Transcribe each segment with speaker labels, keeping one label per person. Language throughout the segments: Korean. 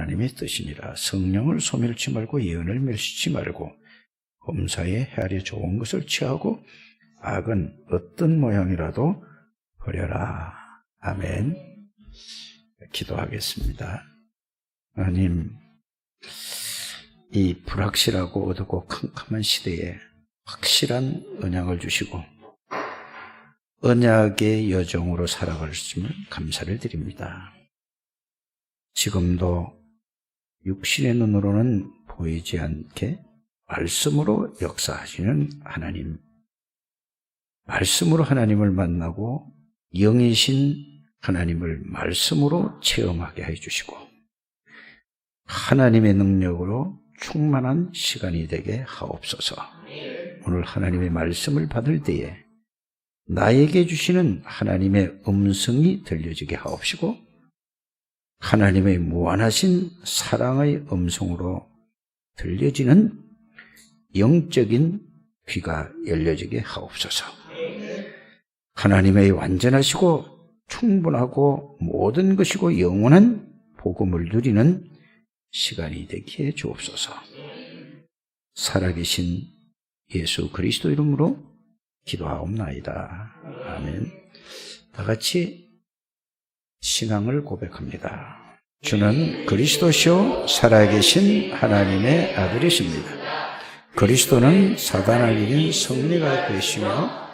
Speaker 1: 하나님의 뜻이니라. 성령을 소멸치 말고 예언을 멸시치 말고 범사에 헤아려 좋은 것을 취하고 악은 어떤 모양이라도 버려라. 아멘. 기도하겠습니다. 하나님, 이 불확실하고 어둡고 캄캄한 시대에 확실한 언약을 주시고 언약의 여정으로 살아갈 수 있음을 감사를 드립니다. 지금도 육신의 눈으로는 보이지 않게 말씀으로 역사하시는 하나님, 말씀으로 하나님을 만나고 영이신 하나님을 말씀으로 체험하게 해주시고 하나님의 능력으로 충만한 시간이 되게 하옵소서. 오늘 하나님의 말씀을 받을 때에 나에게 주시는 하나님의 음성이 들려지게 하옵시고 하나님의 무한하신 사랑의 음성으로 들려지는 영적인 귀가 열려지게 하옵소서. 하나님의 완전하시고 충분하고 모든 것이고 영원한 복음을 누리는 시간이 되게 해 주옵소서. 살아계신 예수 그리스도 이름으로 기도하옵나이다. 아멘. 다 같이 신앙을 고백합니다. 주는 그리스도시요 살아계신 하나님의 아들이십니다. 그리스도는 사단을 이긴 승리가 되시며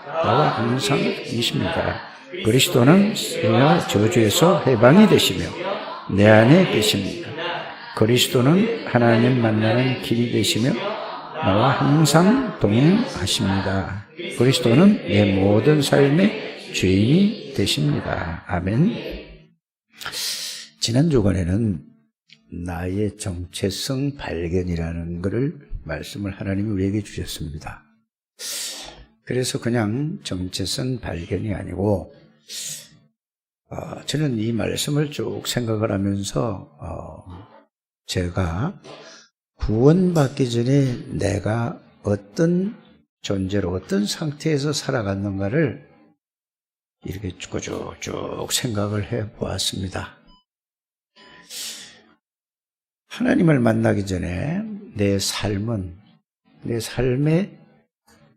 Speaker 1: 나와 항상 계십니다. 그리스도는 죄와 저주에서 해방이 되시며 내 안에 계십니다. 그리스도는 하나님 만나는 길이 되시며 나와 항상 동행하십니다. 그리스도는 내 모든 삶의 주인이 되십니다. 아멘. 지난 주간에는 나의 정체성 발견이라는 것을 말씀을 하나님이 우리에게 주셨습니다. 그래서 그냥 정체성 발견이 아니고 저는 이 말씀을 쭉 생각을 하면서 제가 구원받기 전에 내가 어떤 존재로 어떤 상태에서 살아갔는가를 이렇게 쭉쭉 생각을 해 보았습니다. 하나님을 만나기 전에 내 삶은 내 삶의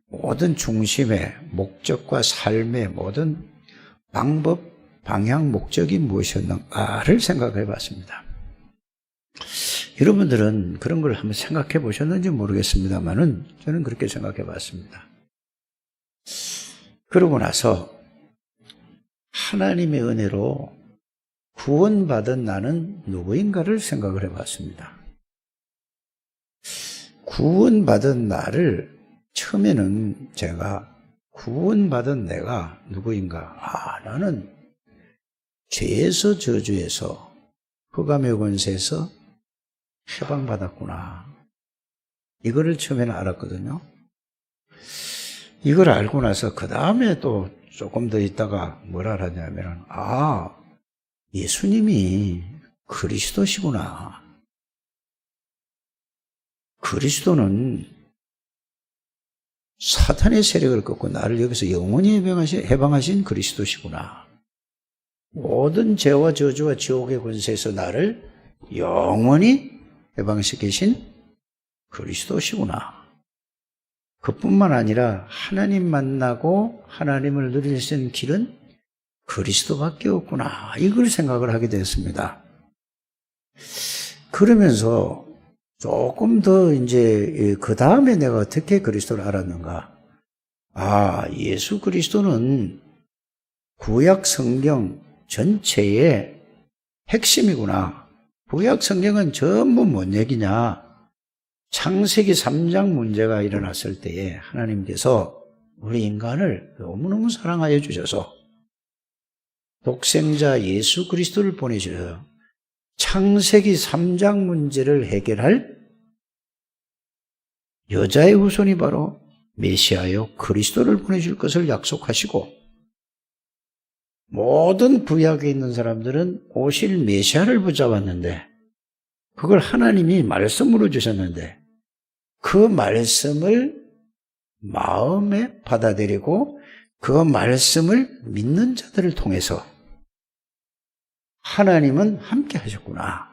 Speaker 1: 모든 중심의 목적과 삶의 모든 방법, 방향, 목적이 무엇이었는가를 생각해 봤습니다. 여러분들은 그런 걸 한번 생각해 보셨는지 모르겠습니다만은 저는 그렇게 생각해 봤습니다. 그러고 나서 하나님의 은혜로 구원받은 나는 누구인가를 생각을 해 봤습니다. 구원받은 나를 처음에는 제가 구원받은 내가 누구인가? 나는 죄에서 저주에서 흑암의 권세에서 해방받았구나. 이거를 처음에는 알았거든요. 이걸 알고 나서 그 다음에 또 조금 더 있다가 뭘 알았냐면 예수님이 그리스도시구나. 그리스도는 사탄의 세력을 꺾고 나를 여기서 영원히 해방하신 그리스도시구나. 모든 죄와 저주와 지옥의 권세에서 나를 영원히 해방시키신 그리스도시구나. 그뿐만 아니라 하나님 만나고 하나님을 누릴 수 있는 길은 그리스도밖에 없구나. 이걸 생각을 하게 되었습니다. 그러면서 조금 더 이제 그 다음에 내가 어떻게 그리스도를 알았는가? 예수 그리스도는 구약 성경 전체의 핵심이구나. 구약 성경은 전부 뭔 얘기냐? 창세기 3장 문제가 일어났을 때에 하나님께서 우리 인간을 너무너무 사랑하여 주셔서 독생자 예수 그리스도를 보내주셔서 창세기 3장 문제를 해결할 여자의 후손이 바로 메시아요 그리스도를 보내줄 것을 약속하시고 모든 구약에 있는 사람들은 오실 메시아를 붙잡았는데 그걸 하나님이 말씀으로 주셨는데 그 말씀을 마음에 받아들이고 그 말씀을 믿는 자들을 통해서 하나님은 함께 하셨구나.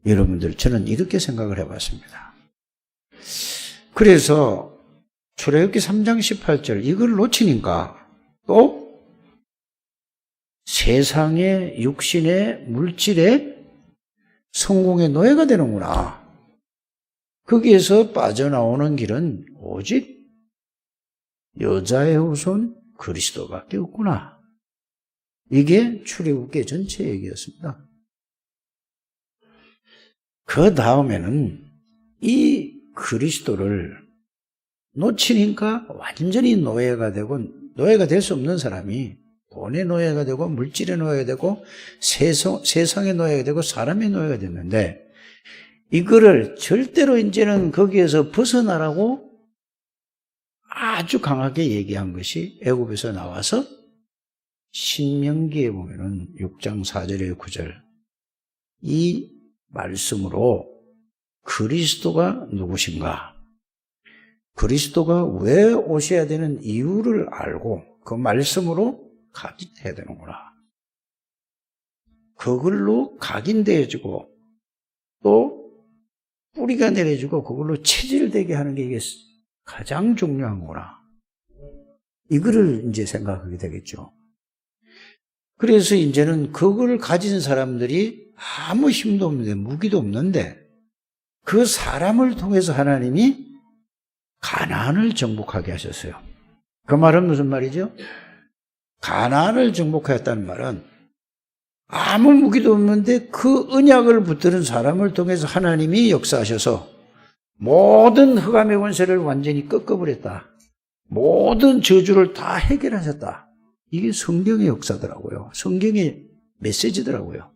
Speaker 1: 여러분들, 저는 이렇게 생각을 해봤습니다. 그래서 출애굽기 3장 18절 이걸 놓치니까 또 세상의 육신의 물질의 성공의 노예가 되는구나. 거기에서 빠져나오는 길은 오직 여자의 후손 그리스도밖에 없구나. 이게 출애굽기 전체 얘기였습니다. 그 다음에는 이 그리스도를 놓치니까 완전히 노예가 되고, 노예가 될 수 없는 사람이 돈의 노예가 되고 물질의 노예가 되고 세상의 노예가 되고 사람의 노예가 됐는데, 이거를 절대로 이제는 거기에서 벗어나라고 아주 강하게 얘기한 것이 애굽에서 나와서 신명기에 보면은 6장 4절에 9절 이 말씀으로 그리스도가 누구신가, 그리스도가 왜 오셔야 되는 이유를 알고 그 말씀으로 각인해야 되는구나. 그걸로 각인되어지고 또 뿌리가 내려지고 그걸로 체질되게 하는 게 이게 가장 중요한 거구나. 이거를 이제 생각하게 되겠죠. 그래서 이제는 그걸 가진 사람들이 아무 힘도 없는데, 무기도 없는데, 그 사람을 통해서 하나님이 가나안을 정복하게 하셨어요. 그 말은 무슨 말이죠? 가나안을 정복하였다는 말은 아무 무기도 없는데 그 언약을 붙드는 사람을 통해서 하나님이 역사하셔서 모든 흑암의 권세를 완전히 꺾어버렸다. 모든 저주를 다 해결하셨다. 이게 성경의 역사더라고요. 성경의 메시지더라고요.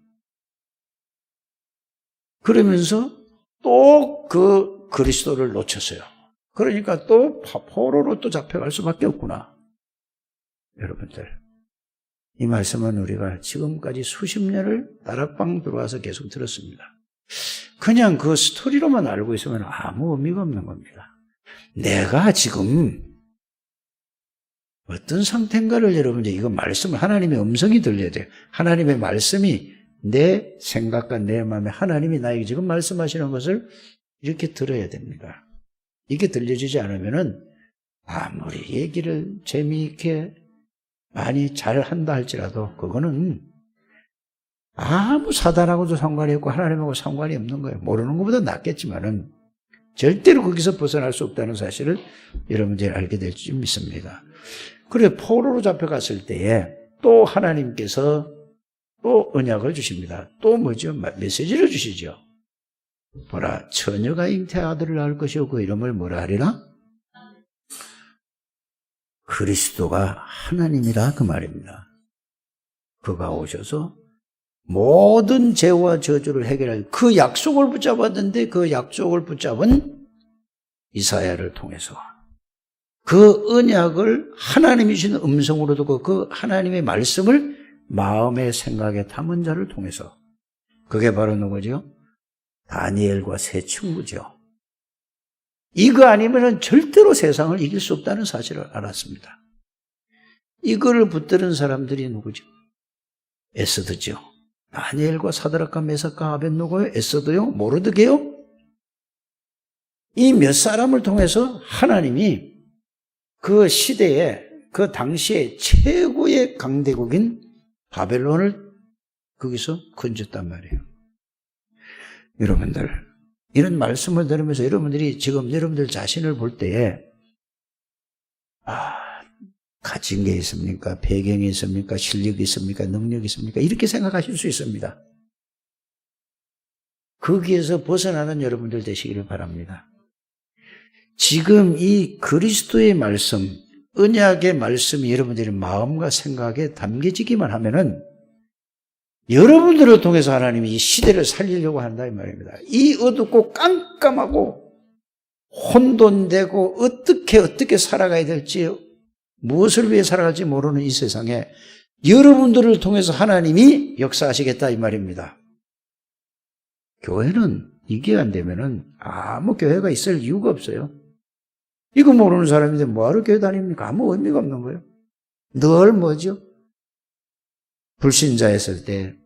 Speaker 1: 그러면서 또 그 그리스도를 놓쳤어요. 그러니까 또 포로로 또 잡혀갈 수밖에 없구나. 여러분들, 이 말씀은 우리가 지금까지 수십 년을 다락방 들어와서 계속 들었습니다. 그냥 그 스토리로만 알고 있으면 아무 의미가 없는 겁니다. 내가 지금 어떤 상태인가를 여러분들, 이거 말씀을, 하나님의 음성이 들려야 돼요. 하나님의 말씀이 내 생각과 내 마음에 하나님이 나에게 지금 말씀하시는 것을 이렇게 들어야 됩니다. 이게 들려지지 않으면은 아무리 얘기를 재미있게 많이 잘 한다 할지라도 그거는 아무 사단하고도 상관이 없고 하나님하고 상관이 없는 거예요. 모르는 것보다 낫겠지만은 절대로 거기서 벗어날 수 없다는 사실을 여러분들이 알게 될 줄 믿습니다. 그래, 포로로 잡혀갔을 때에 또 하나님께서 또 언약을 주십니다. 또 뭐죠? 메시지를 주시죠. 보라, 처녀가 잉태 아들을 낳을 것이요 그 이름을 뭐라 하리라? 그리스도가 하나님이라, 그 말입니다. 그가 오셔서 모든 죄와 저주를 해결할 그 약속을 붙잡았는데, 그 약속을 붙잡은 이사야를 통해서 그 언약을 하나님이 주신 음성으로 듣고 그 하나님의 말씀을 마음의 생각에 담은 자를 통해서, 그게 바로 누구죠? 다니엘과 세 친구죠. 이거 아니면 절대로 세상을 이길 수 없다는 사실을 알았습니다. 이거를 붙드는 사람들이 누구죠? 에스더죠. 다니엘과 사드락과 메삭과 아벳노고요? 에스더요? 모르드게요? 이 몇 사람을 통해서 하나님이 그 시대에, 그 당시에 최고의 강대국인 바벨론을 거기서 건졌단 말이에요. 여러분들, 이런 말씀을 들으면서 여러분들이 지금 여러분들 자신을 볼 때에 가진 게 있습니까? 배경이 있습니까? 실력이 있습니까? 능력이 있습니까? 이렇게 생각하실 수 있습니다. 거기에서 벗어나는 여러분들 되시기를 바랍니다. 지금 이 그리스도의 말씀, 언약의 말씀이 여러분들의 마음과 생각에 담겨지기만 하면은 여러분들을 통해서 하나님이 이 시대를 살리려고 한다 이 말입니다. 이 어둡고 깜깜하고 혼돈되고 어떻게 살아가야 될지, 무엇을 위해 살아갈지 모르는 이 세상에 여러분들을 통해서 하나님이 역사하시겠다 이 말입니다. 교회는 이게 안 되면은 아무 교회가 있을 이유가 없어요. 이거 모르는 사람인데 뭐하러 교회 다닙니까? 아무 의미가 없는 거예요. 늘 뭐죠? 불신자였을 때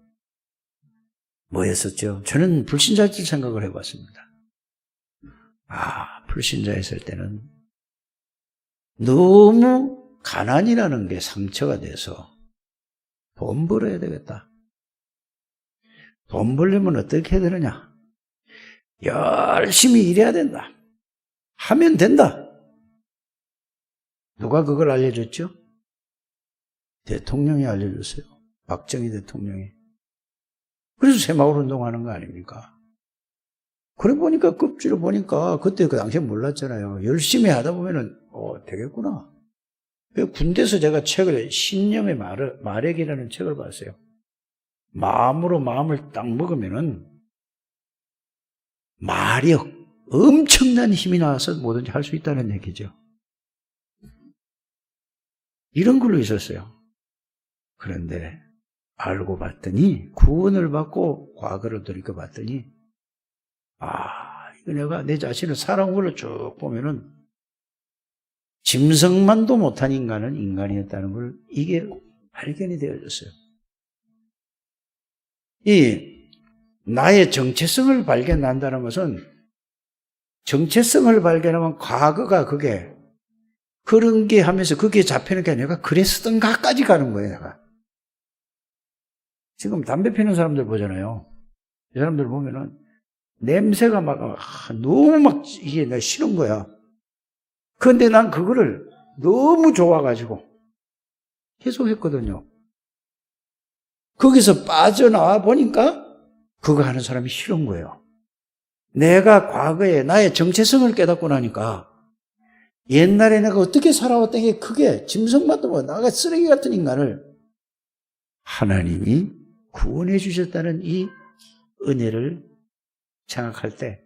Speaker 1: 뭐였었죠? 저는 불신자일 생각을 해봤습니다. 불신자였을 때는 너무 가난이라는 게 상처가 돼서 돈 벌어야 되겠다. 돈 벌려면 어떻게 해야 되느냐? 열심히 일해야 된다. 하면 된다. 누가 그걸 알려줬죠? 대통령이 알려줬어요. 박정희 대통령이. 그래서 새마을 운동하는 거 아닙니까? 그래 보니까 급주로 보니까 그때 그 당시에 몰랐잖아요. 열심히 하다 보면은 되겠구나. 군대에서 제가 책을 신념의 마력이라는 책을 봤어요. 마음으로 마음을 딱 먹으면은 마력, 엄청난 힘이 나와서 뭐든지 할 수 있다는 얘기죠. 이런 걸로 있었어요. 그런데 알고 봤더니 구원을 받고 과거를 돌이켜봤더니 이거 내가 내 자신을 살아온 걸로 쭉 보면은 짐승만도 못한 인간은 인간이었다는 걸 이게 발견이 되어졌어요. 이 나의 정체성을 발견한다는 것은 정체성을 발견하면 과거가 그게 그런 게 하면서 그게 잡히는 게 아니라 그랬었던가까지 가는 거예요. 내가 지금 담배 피는 사람들 보잖아요. 이 사람들 보면은 냄새가 너무 이게 내가 싫은 거야. 그런데 난 그거를 너무 좋아가지고 계속 했거든요. 거기서 빠져나와 보니까 그거 하는 사람이 싫은 거예요. 내가 과거에 나의 정체성을 깨닫고 나니까 옛날에 내가 어떻게 살아왔던 게 그게 짐승만도 뭐 나가 쓰레기 같은 인간을 하나님이 구원해 주셨다는 이 은혜를 생각할 때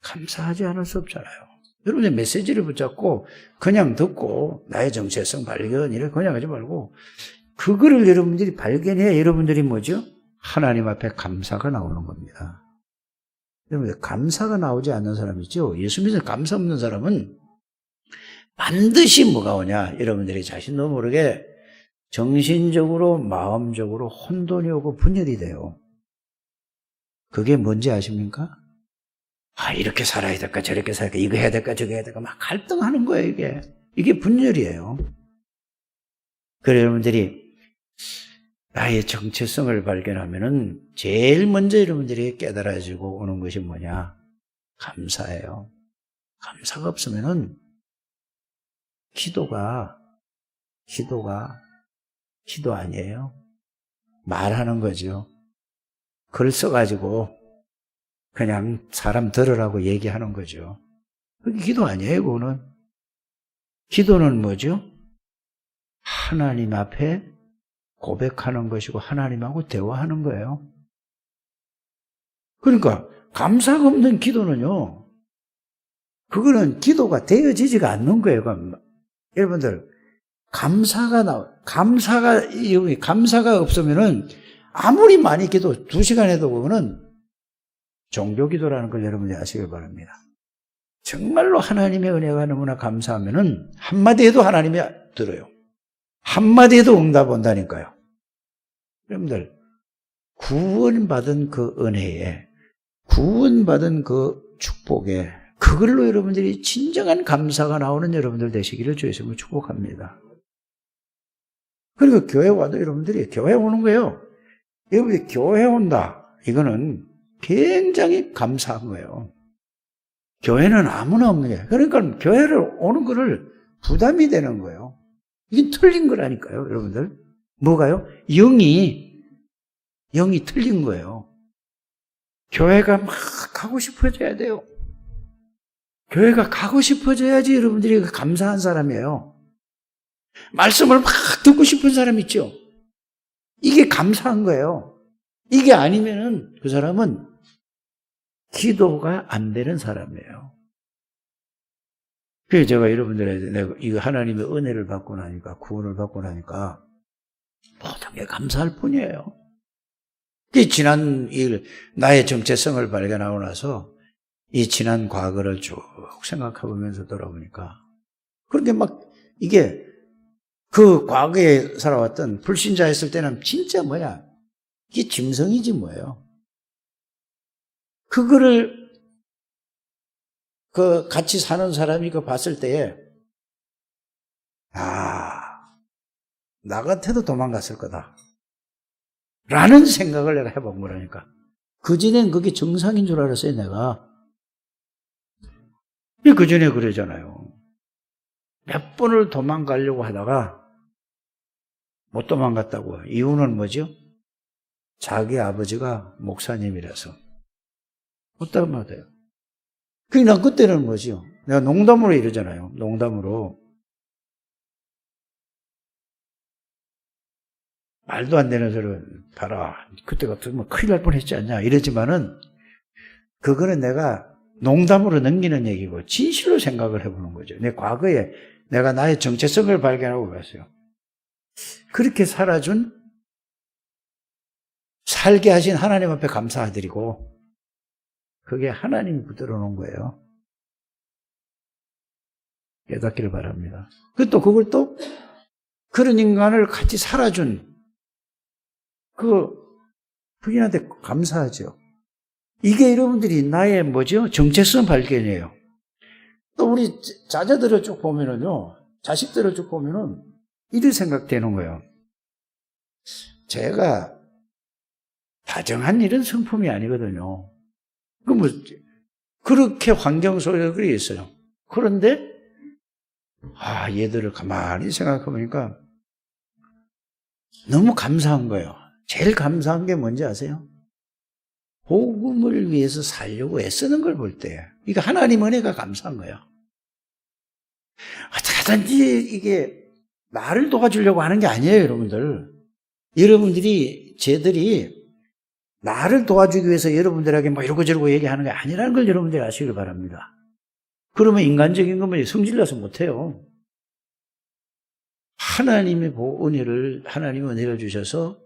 Speaker 1: 감사하지 않을 수 없잖아요. 여러분의 메시지를 붙잡고 그냥 듣고 나의 정체성 발견 이렇게 그냥 하지 말고 그거를 여러분들이 발견해야 여러분들이 뭐죠? 하나님 앞에 감사가 나오는 겁니다. 여러분 감사가 나오지 않는 사람 있죠? 예수 믿어서 감사 없는 사람은 반드시 뭐가 오냐? 여러분들이 자신도 모르게 정신적으로 마음적으로 혼돈이 오고 분열이 돼요. 그게 뭔지 아십니까? 이렇게 살아야 될까 저렇게 살아야 될까 이거 해야 될까 저거 해야 될까 막 갈등하는 거예요. 이게 분열이에요. 그래서 여러분들이 나의 정체성을 발견하면은 제일 먼저 여러분들이 깨달아지고 오는 것이 뭐냐? 감사예요. 감사가 없으면은 기도가 기도 아니에요. 말하는 거죠. 글 써가지고 그냥 사람 들으라고 얘기하는 거죠. 그게 기도 아니에요, 그거는. 기도는 뭐죠? 하나님 앞에 고백하는 것이고 하나님하고 대화하는 거예요. 그러니까 감사가 없는 기도는요. 그거는 기도가 되어지지가 않는 거예요. 여러분들 감사가 없으면은 아무리 많이 기도 2시간 해도 그거는 종교 기도라는 걸 여러분이 아시길 바랍니다. 정말로 하나님의 은혜가 너무나 감사하면은 한마디 해도 하나님이 들어요. 한마디 해도 응답 온다니까요. 여러분들 구원받은 그 은혜에 구원받은 그 축복에 그걸로 여러분들이 진정한 감사가 나오는 여러분들 되시기를 주의 이름으로 축복합니다. 그리고 교회 와도 여러분들이 교회 오는 거예요. 여러분이 교회 온다. 이거는 굉장히 감사한 거예요. 교회는 아무나 없는 게. 그러니까 교회를 오는 거를 부담이 되는 거예요. 이게 틀린 거라니까요, 여러분들. 뭐가요? 영이 틀린 거예요. 교회가 막 가고 싶어져야 돼요. 교회가 가고 싶어져야지 여러분들이 감사한 사람이에요. 말씀을 막 듣고 싶은 사람 있죠? 이게 감사한 거예요. 이게 아니면은 그 사람은 기도가 안 되는 사람이에요. 그래서 제가 여러분들에게 내가 이거 하나님의 은혜를 받고 나니까, 구원을 받고 나니까 모든 게 감사할 뿐이에요. 그 지난 나의 정체성을 발견하고 나서 이 지난 과거를 쭉 생각해 보면서 돌아보니까 그런데 막 이게 그 과거에 살아왔던 불신자였을 때는 진짜 뭐야? 이게 짐승이지 뭐예요. 그거를 그 같이 사는 사람이 그 봤을 때에 나 같아도 도망갔을 거다 라는 생각을 내가 해본 거라니까. 그전엔 그게 정상인 줄 알았어요, 내가. 그전에 그러잖아요. 몇 번을 도망가려고 하다가 못 도망갔다고. 이유는 뭐죠? 자기 아버지가 목사님이라서. 어떤 말이에요? 난 그때는 뭐죠? 내가 농담으로 이러잖아요. 농담으로. 말도 안 되는 소리를 봐라. 그때 같으면 큰일 날 뻔했지 않냐. 이러지만은 그거는 내가 농담으로 넘기는 얘기고 진실로 생각을 해보는 거죠. 내 과거에 내가 나의 정체성을 발견하고 갔어요. 그렇게 살게 하신 하나님 앞에 감사드리고 그게 하나님이 붙들어 놓은 거예요. 깨닫기를 바랍니다. 또 그걸 또 그런 인간을 같이 살아준 그 부인한테 감사하죠. 이게 여러분들이 나의 뭐죠? 정체성 발견이에요. 또 우리 자녀들을 쭉 보면은요, 자식들을 쭉 보면은 이런 생각되는 거예요. 제가 다정한 일은 성품이 아니거든요. 그렇게 환경 속에 그래 있어요. 그런데, 얘들을 가만히 생각해보니까 너무 감사한 거예요. 제일 감사한 게 뭔지 아세요? 복음을 위해서 살려고 애쓰는 걸 볼 때, 이거 하나님 은혜가 감사한 거예요. 어떻게든지 이게 나를 도와주려고 하는 게 아니에요, 여러분들. 쟤들이 나를 도와주기 위해서 여러분들에게 뭐 이러고 저러고 얘기하는 게 아니라는 걸 여러분들이 아시길 바랍니다. 그러면 인간적인 것만 성질나서 못해요. 하나님이 은혜를 주셔서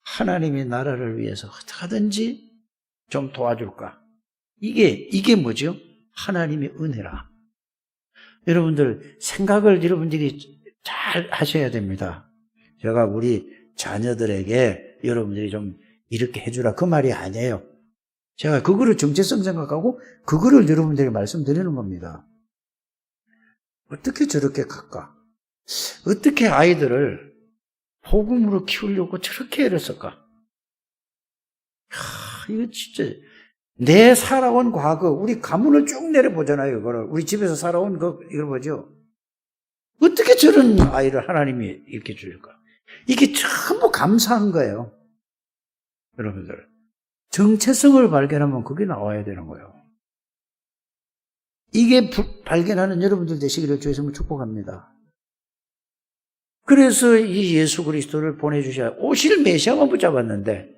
Speaker 1: 하나님의 나라를 위해서 어떻게든지 좀 도와줄까? 이게 뭐죠? 하나님의 은혜라. 여러분들 생각을 여러분들이 잘 하셔야 됩니다. 제가 우리 자녀들에게 여러분들이 좀 이렇게 해주라 그 말이 아니에요. 제가 그거를 정체성 생각하고 그거를 여러분들에게 말씀드리는 겁니다. 어떻게 저렇게 갈까? 어떻게 아이들을 복음으로 키우려고 저렇게 애를 쓸까? 이거 진짜 내 살아온 과거, 우리 가문을 쭉 내려보잖아요. 이거를 우리 집에서 살아온 이걸 보죠. 어떻게 저런 아이를 하나님이 이렇게 줄까? 이게 전부 감사한 거예요. 여러분들 정체성을 발견하면 그게 나와야 되는 거예요. 이게 발견하는 여러분들 되시기를 주의 이름으로 축복합니다. 그래서 이 예수 그리스도를 보내주셔야 오실 메시아만 붙잡았는데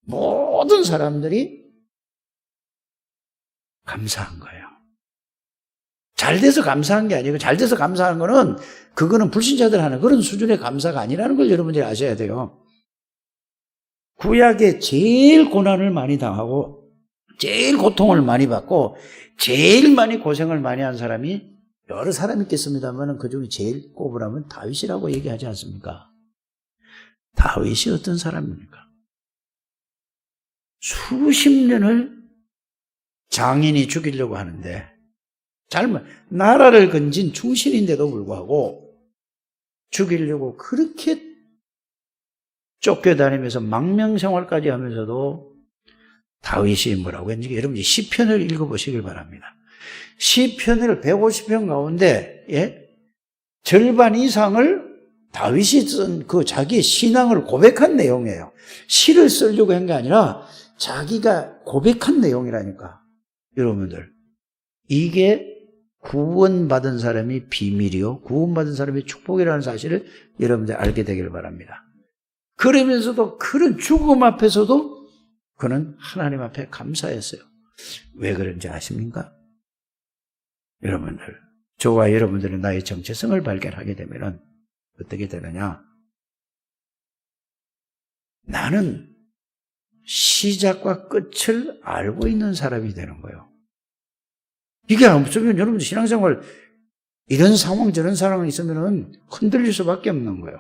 Speaker 1: 모든 사람들이 감사한 거예요. 잘 돼서 감사한 게 아니고, 잘 돼서 감사한 거는 그거는 불신자들 하는 그런 수준의 감사가 아니라는 걸 여러분들이 아셔야 돼요. 구약에 제일 고난을 많이 당하고 제일 고통을 많이 받고 제일 많이 고생을 많이 한 사람이 여러 사람이 있겠습니다만 그중에 제일 꼽으라면 다윗이라고 얘기하지 않습니까? 다윗이 어떤 사람입니까? 수십 년을 장인이 죽이려고 하는데 나라를 건진 충신인데도 불구하고 죽이려고 그렇게 쫓겨다니면서 망명생활까지 하면서도 다윗이 뭐라고 했는지 여러분이 시편을 읽어보시길 바랍니다. 시편을 150편 가운데 절반 이상을 다윗이 쓴 그 자기의 신앙을 고백한 내용이에요. 시를 쓰려고 한 게 아니라 자기가 고백한 내용이라니까. 여러분들 이게 구원받은 사람이 비밀이요 구원받은 사람이 축복이라는 사실을 여러분들 알게 되기를 바랍니다. 그러면서도 그런 죽음 앞에서도 그는 하나님 앞에 감사했어요. 왜 그런지 아십니까? 여러분들, 저와 여러분들은 나의 정체성을 발견하게 되면 어떻게 되느냐? 나는 시작과 끝을 알고 있는 사람이 되는 거예요. 이게 없으면 여러분들 신앙생활 이런 상황 저런 상황이 있으면 흔들릴 수밖에 없는 거예요.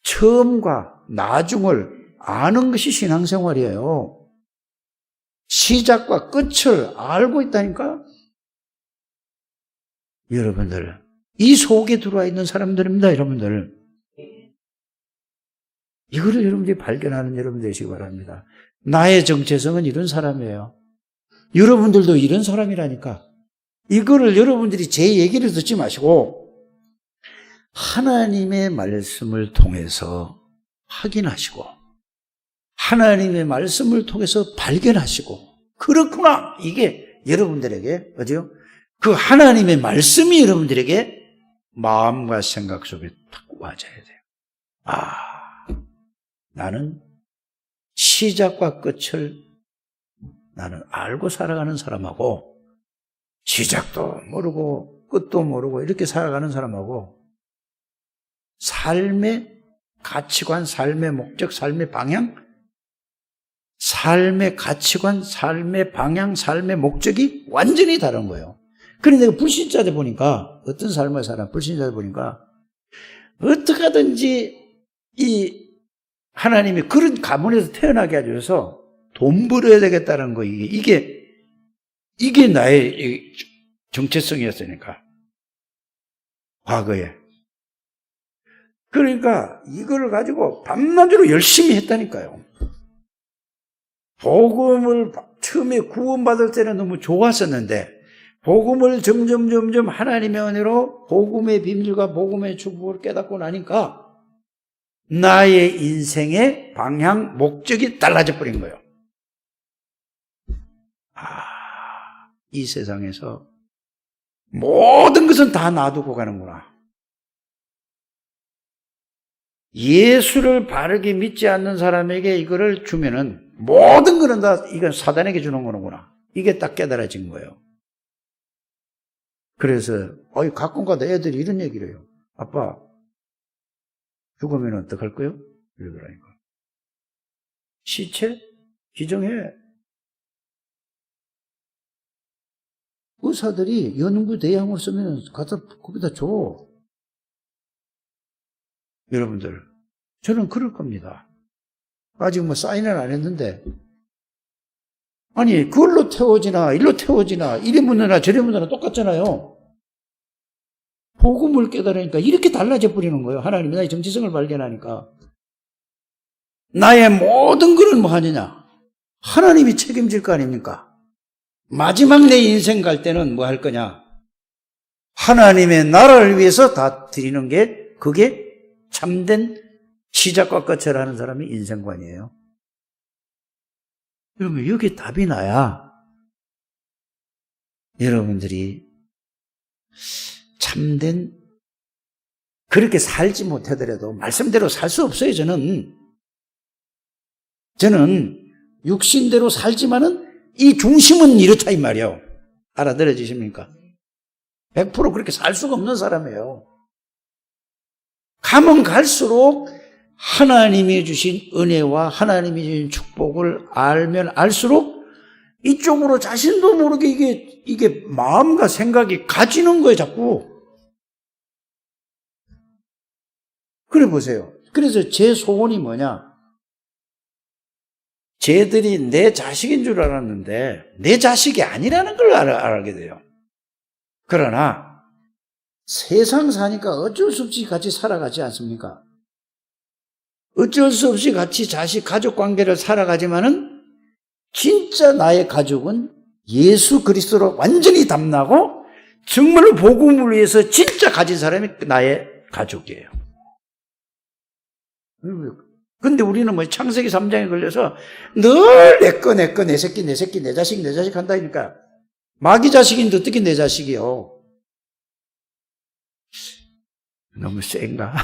Speaker 1: 처음과 나중을 아는 것이 신앙생활이에요. 시작과 끝을 알고 있다니까. 여러분들, 이 속에 들어와 있는 사람들입니다, 여러분들. 이거를 여러분들이 발견하는 여러분 되시기 바랍니다. 나의 정체성은 이런 사람이에요. 여러분들도 이런 사람이라니까. 이거를 여러분들이 제 얘기를 듣지 마시고 하나님의 말씀을 통해서 확인하시고 하나님의 말씀을 통해서 발견하시고 그렇구나. 이게 여러분들에게 어디요? 그 하나님의 말씀이 여러분들에게 마음과 생각 속에 탁 와져야 돼요. 나는 시작과 끝을 나는 알고 살아가는 사람하고 시작도 모르고 끝도 모르고 이렇게 살아가는 사람하고 삶의 가치관, 삶의 목적, 삶의 방향, 삶의 가치관, 삶의 방향, 삶의 목적이 완전히 다른 거예요. 그런데 내가 불신자들 보니까 어떤 삶을 살아 불신자들 보니까 어떻게 하든지 이 하나님이 그런 가문에서 태어나게 하셔서 돈 벌어야 되겠다는 거 이게 나의 정체성이었으니까 과거에. 그러니까 이걸 가지고 밤낮으로 열심히 했다니까요. 복음을 처음에 구원받을 때는 너무 좋았었는데 복음을 점점 하나님의 은혜로 복음의 비밀과 복음의 축복을 깨닫고 나니까 나의 인생의 방향, 목적이 달라져 버린 거예요. 이 세상에서 모든 것은 다 놔두고 가는구나. 예수를 바르게 믿지 않는 사람에게 이거를 주면은 모든 것은 다 이건 사단에게 주는 거구나. 이게 딱 깨달아진 거예요. 그래서 가끔가다 애들이 이런 얘기를 해요. 아빠, 죽으면 어떡할 거요? 이러더라니까. 시체? 기정해. 의사들이 연구 대양을 쓰면 갖다 거기다 줘. 여러분들, 저는 그럴 겁니다. 아직 사인을 안 했는데, 아니, 그걸로 태워지나, 일로 태워지나, 이리 묻느나, 저리 묻느나 똑같잖아요. 복음을 깨달으니까 이렇게 달라져 버리는 거예요. 하나님이 나의 정체성을 발견하니까. 나의 모든 것은 뭐 하느냐? 하나님이 책임질 거 아닙니까? 마지막 내 인생 갈 때는 뭐 할 거냐? 하나님의 나라를 위해서 다 드리는 게 그게 참된 시작과 끝을 하는 사람의 인생관이에요. 여러분, 여기 답이 나야 여러분들이 참된 그렇게 살지 못하더라도 말씀대로 살 수 없어요. 저는 육신대로 살지만은 이 중심은 이렇다 이 말이에요. 알아들어지십니까? 100% 그렇게 살 수가 없는 사람이에요. 가면 갈수록 하나님이 주신 은혜와 하나님이 주신 축복을 알면 알수록 이쪽으로 자신도 모르게 이게 마음과 생각이 가지는 거예요, 자꾸. 그래 보세요. 그래서 제 소원이 뭐냐? 쟤들이 내 자식인 줄 알았는데 내 자식이 아니라는 걸 알게 돼요. 그러나 세상 사니까 어쩔 수 없이 같이 살아가지 않습니까? 어쩔 수 없이 같이 가족 관계를 살아가지만은 진짜 나의 가족은 예수 그리스도로 완전히 담나고 정말로 복음을 위해서 진짜 가진 사람이 나의 가족이에요. 근데 우리는 창세기 3장에 걸려서 늘 내 새끼, 내 자식 한다니까. 마귀 자식인데 어떻게 내 자식이요? 너무 센가?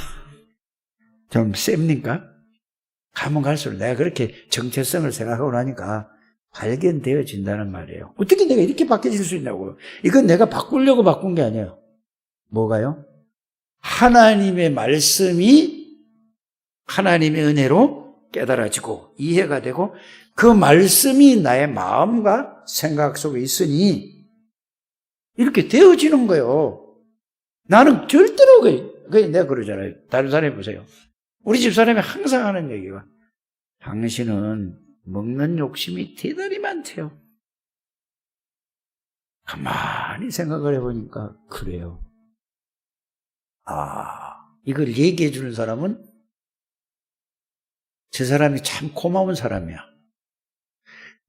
Speaker 1: 좀 셉니까? 가면 갈수록 내가 그렇게 정체성을 생각하고 나니까 발견되어진다는 말이에요. 어떻게 내가 이렇게 바뀌어질 수 있냐고요? 이건 내가 바꾸려고 바꾼 게 아니에요. 뭐가요? 하나님의 말씀이 하나님의 은혜로 깨달아지고 이해가 되고 그 말씀이 나의 마음과 생각 속에 있으니 이렇게 되어지는 거예요. 나는 절대로 내가 그러잖아요. 다른 사람이 보세요. 우리 집 사람이 항상 하는 얘기가 당신은 먹는 욕심이 대단히 많대요. 가만히 생각을 해보니까 그래요. 이걸 얘기해 주는 사람은 저 사람이 참 고마운 사람이야.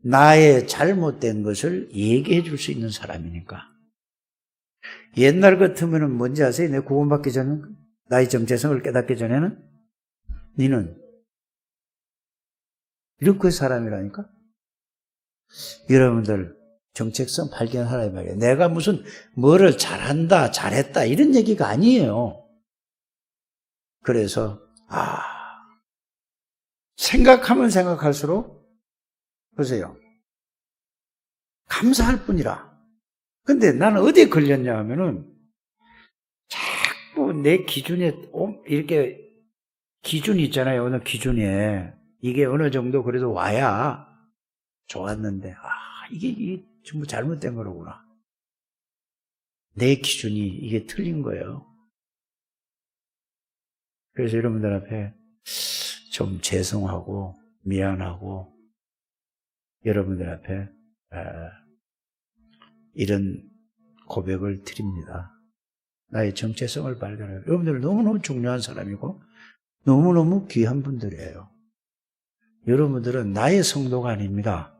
Speaker 1: 나의 잘못된 것을 얘기해 줄 수 있는 사람이니까. 옛날 같으면 뭔지 아세요? 내 구원받기 전에, 나의 정체성을 깨닫기 전에는 너는 이렇게 사람이라니까? 여러분들 정체성 발견하라 이 말이에요. 내가 무슨 뭐를 잘한다, 잘했다 이런 얘기가 아니에요. 그래서 생각하면 생각할수록 보세요. 감사할 뿐이라. 근데 나는 어디에 걸렸냐 하면은 자꾸 내 기준에 이렇게 기준이 있잖아요. 어느 기준에 이게 어느 정도 그래도 와야 좋았는데 이게 전부 잘못된 거로구나. 내 기준이 이게 틀린 거예요. 그래서 여러분들 앞에 좀 죄송하고 미안하고 여러분들 앞에 이런 고백을 드립니다. 나의 정체성을 발견해요. 여러분들 너무너무 중요한 사람이고 너무너무 귀한 분들이에요. 여러분들은 나의 성도가 아닙니다.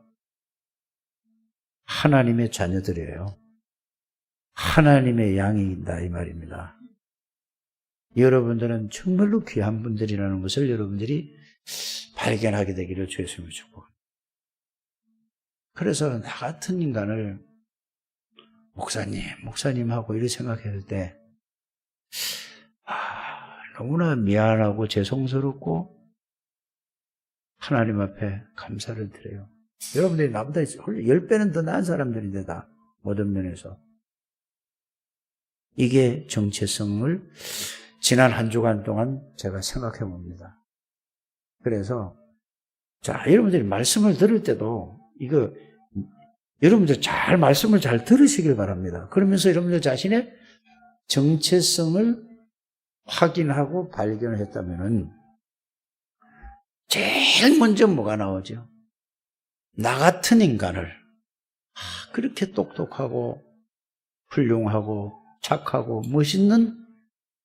Speaker 1: 하나님의 자녀들이에요. 하나님의 양이다 이 말입니다. 여러분들은 정말로 귀한 분들이라는 것을 여러분들이 발견하게 되기를 주의 이름으로 축복합니다. 그래서 나 같은 인간을 목사님하고 이렇게 생각했을 때 너무나 미안하고 죄송스럽고 하나님 앞에 감사를 드려요. 여러분들이 나보다 10배는 더 나은 사람들인데 다 모든 면에서 이게 정체성을 지난 한 주간 동안 제가 생각해 봅니다. 그래서 여러분들이 말씀을 들을 때도 이거 여러분들 말씀을 잘 들으시길 바랍니다. 그러면서 여러분들 자신의 정체성을 확인하고 발견했다면은 제일 먼저 뭐가 나오죠? 나 같은 인간을 그렇게 똑똑하고 훌륭하고 착하고 멋있는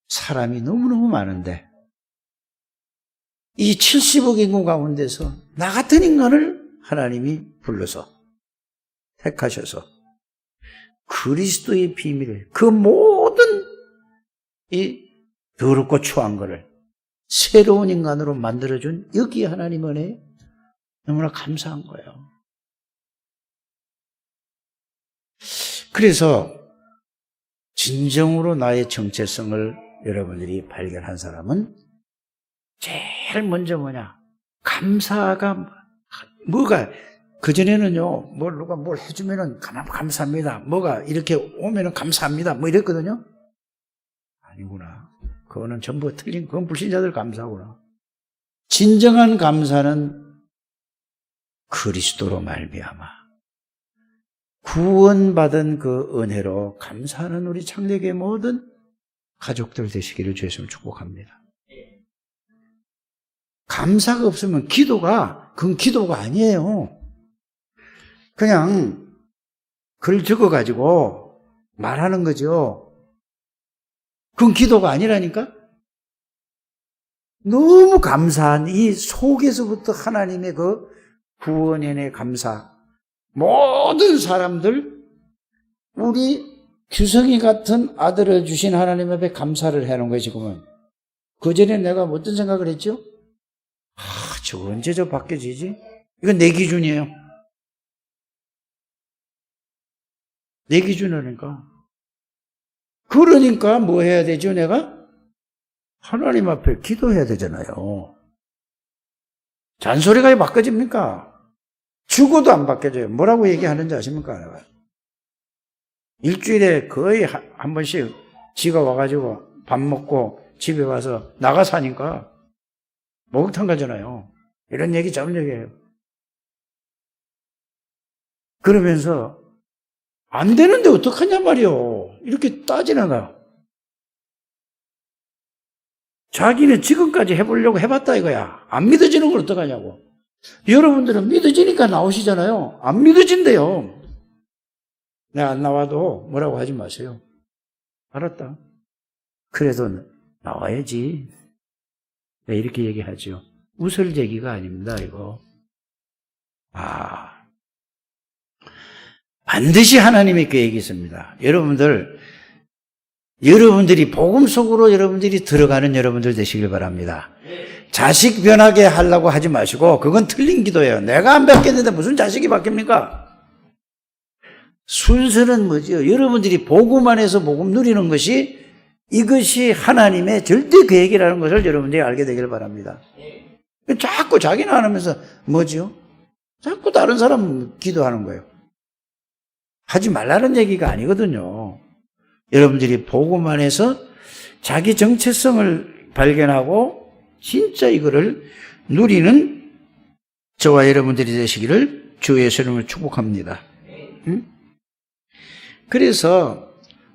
Speaker 1: 사람이 너무너무 많은데 이 70억 인구 가운데서 나 같은 인간을 하나님이 불러서 택하셔서 그리스도의 비밀을 그 모든 이 더럽고 추한 것을 새로운 인간으로 만들어준 여기 하나님 은혜에 너무나 감사한 거예요. 그래서 진정으로 나의 정체성을 여러분들이 발견한 사람은 제일 먼저 감사가 뭐가 그전에는요, 누가 뭘 해주면은 감사합니다. 뭐가 이렇게 오면은 감사합니다. 이랬거든요. 아니구나. 그거는 전부 틀린, 그건 불신자들 감사구나. 진정한 감사는 그리스도로 말미암아 구원받은 그 은혜로 감사하는 우리 창대교회 모든 가족들 되시기를 주의 이름으로 축복합니다. 감사가 없으면 그건 기도가 아니에요. 그냥 글 적어가지고 말하는 거죠. 그건 기도가 아니라니까? 너무 감사한 이 속에서부터 하나님의 그 구원의 감사. 모든 사람들, 우리 규성이 같은 아들을 주신 하나님 앞에 감사를 해놓은 거예요, 지금은. 그전에 내가 어떤 생각을 했죠? 저거 언제 바뀌어지지? 이건 내 기준이에요. 내 기준이니까. 그러니까 뭐 해야 되죠, 내가? 하나님 앞에 기도해야 되잖아요. 잔소리가 왜 바꿔집니까? 죽어도 안 바뀌어져요. 뭐라고 얘기하는지 아십니까? 일주일에 거의 한 번씩 지가 와가지고 밥 먹고 집에 와서 나가 사니까 목욕탕 가잖아요. 이런 얘기 저런 얘기해요. 그러면서 안 되는데 어떡하냐 말이요. 이렇게 따지나가. 자기는 지금까지 해보려고 해봤다 이거야. 안 믿어지는 걸 어떡하냐고. 여러분들은 믿어지니까 나오시잖아요. 안 믿어진대요. 내가 안 나와도 뭐라고 하지 마세요. 알았다. 그래도 나와야지. 네, 이렇게 얘기하죠. 웃을 얘기가 아닙니다, 이거. 반드시 하나님의 계획이 있습니다. 여러분들이 복음 속으로 여러분들이 들어가는 여러분들 되시길 바랍니다. 자식 변하게 하려고 하지 마시고, 그건 틀린 기도예요. 내가 안 바뀌었는데 무슨 자식이 바뀝니까? 순서는 뭐죠? 여러분들이 복음 안에서 복음 누리는 것이, 이것이 하나님의 절대 계획이라는 것을 여러분들이 알게 되길 바랍니다. 자꾸 자기는 안 하면서 뭐죠? 자꾸 다른 사람 기도하는 거예요. 하지 말라는 얘기가 아니거든요. 여러분들이 복음 안에서 자기 정체성을 발견하고 진짜 이거를 누리는 저와 여러분들이 되시기를 주 예수의 이름으로 축복합니다. 그래서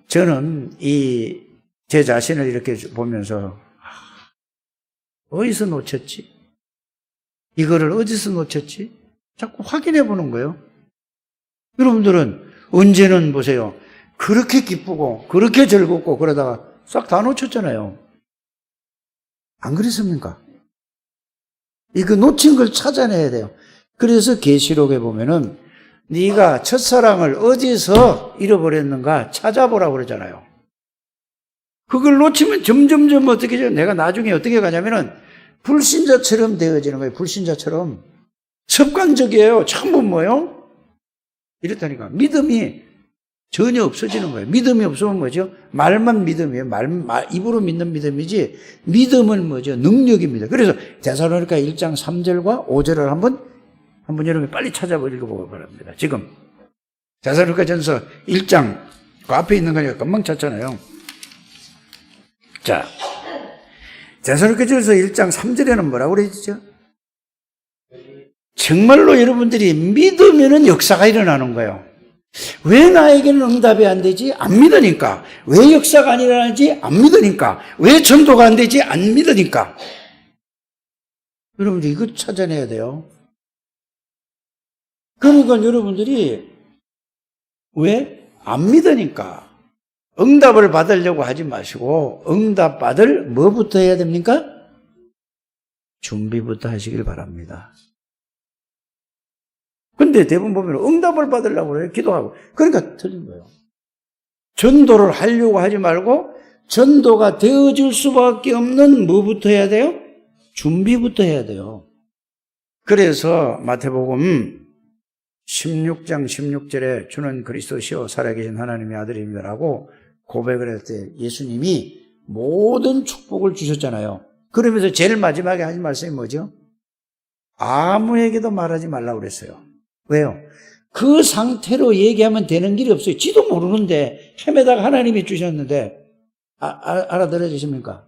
Speaker 1: 저는 제 자신을 이렇게 보면서 어디서 놓쳤지? 이거를 어디서 놓쳤지? 자꾸 확인해 보는 거예요. 여러분들은 언제는 보세요. 그렇게 기쁘고 그렇게 즐겁고 그러다가 싹 다 놓쳤잖아요. 안 그랬습니까? 이거 놓친 걸 찾아내야 돼요. 그래서 계시록에 보면은 네가 첫사랑을 어디서 잃어버렸는가 찾아보라고 그러잖아요. 그걸 놓치면 점점점 어떻게 해요? 내가 나중에 어떻게 가냐면은 불신자처럼 되어지는 거예요. 불신자처럼. 습관적이에요. 전부 뭐예요? 이랬다니까. 믿음이 전혀 없어지는 거예요. 믿음이 없으면 뭐죠? 말만 믿음이에요. 입으로 믿는 믿음이지, 믿음은 뭐죠? 능력입니다. 그래서 데살로니가 1장 3절과 5절을 한번 여러분이 빨리 찾아보고 읽어보기 바랍니다. 지금 데살로니가 전서 1장 그 앞에 있는 거니까 금방 찾잖아요. 자, 데살로니가 전서 1장 3절에는 뭐라고 그러죠? 정말로 여러분들이 믿으면은 역사가 일어나는 거예요. 왜 나에게는 응답이 안 되지? 안 믿으니까. 왜 역사가 안 일어나지? 안 믿으니까. 왜 전도가 안 되지? 안 믿으니까. 여러분들 이거 찾아내야 돼요. 그러니까 여러분들이 왜? 안 믿으니까. 응답을 받으려고 하지 마시고 응답 받을 뭐부터 해야 됩니까? 준비부터 하시길 바랍니다. 근데 대부분 보면 응답을 받으려고 그래요. 기도하고. 그러니까 틀린 거예요. 전도를 하려고 하지 말고 전도가 되어질 수밖에 없는 뭐부터 해야 돼요? 준비부터 해야 돼요. 그래서 마태복음 16장 16절에 주는 그리스도시요 살아계신 하나님의 아들입니다라고 고백을 할 때 예수님이 모든 축복을 주셨잖아요. 그러면서 제일 마지막에 하신 말씀이 뭐죠? 아무에게도 말하지 말라고 그랬어요. 왜요? 그 상태로 얘기하면 되는 길이 없어요. 지도 모르는데 헤매다가 하나님이 주셨는데 알아들어지십니까?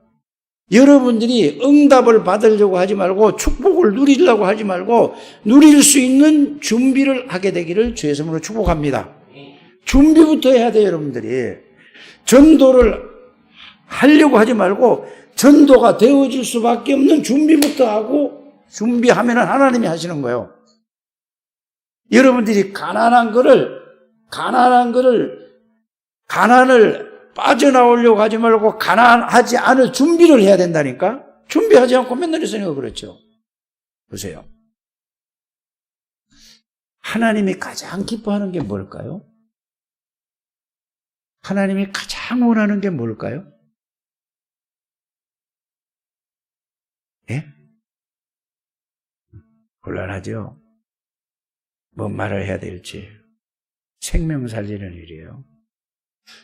Speaker 1: 여러분들이 응답을 받으려고 하지 말고 축복을 누리려고 하지 말고 누릴 수 있는 준비를 하게 되기를 주의 이름으로 축복합니다. 준비부터 해야 돼요. 여러분들이 전도를 하려고 하지 말고 전도가 되어질 수밖에 없는 준비부터 하고 준비하면 하나님이 하시는 거예요. 여러분들이 가난을 빠져나오려고 하지 말고 가난하지 않을 준비를 해야 된다니까? 준비하지 않고 맨날 있으니까 그렇죠. 보세요. 하나님이 가장 기뻐하는 게 뭘까요? 하나님이 가장 원하는 게 뭘까요? 예? 곤란하죠? 뭔 말을 해야 될지. 생명 살리는 일이에요.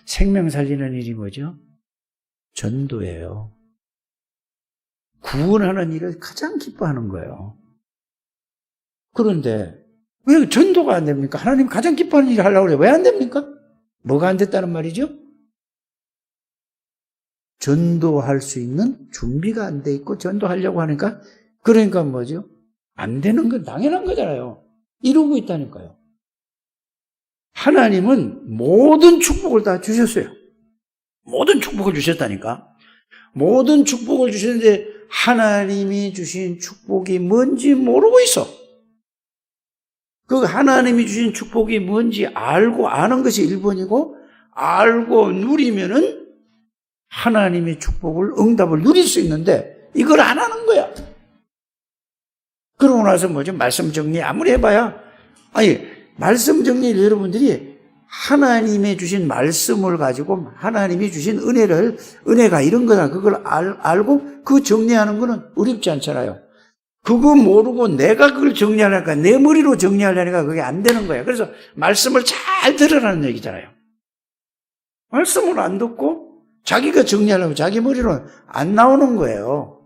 Speaker 1: 생명 살리는 일이 뭐죠? 전도예요. 구원하는 일을 가장 기뻐하는 거예요. 그런데 왜 전도가 안 됩니까? 하나님 가장 기뻐하는 일을 하려고 그래요. 왜 안 됩니까? 뭐가 안 됐다는 말이죠? 전도할 수 있는 준비가 안 돼 있고 전도하려고 하니까 그러니까 뭐죠? 안 되는 건 당연한 거잖아요. 이루고 있다니까요. 하나님은 모든 축복을 다 주셨어요. 모든 축복을 주셨다니까. 모든 축복을 주셨는데 하나님이 주신 축복이 뭔지 모르고 있어. 그 하나님이 주신 축복이 뭔지 알고 아는 것이 1번이고, 알고 누리면은 하나님의 축복을, 응답을 누릴 수 있는데 이걸 안 하는 거야. 그러고 나서 뭐죠? 말씀 정리 아무리 해봐야, 말씀 정리를 여러분들이 하나님의 주신 말씀을 가지고 하나님이 주신 은혜가 이런 거다, 그걸 알고 그 정리하는 거는 어렵지 않잖아요. 그거 모르고 내가 그걸 정리하려니까, 내 머리로 정리하려니까 그게 안 되는 거야. 그래서 말씀을 잘 들으라는 얘기잖아요. 말씀을 안 듣고 자기가 정리하려고 자기 머리로 안 나오는 거예요.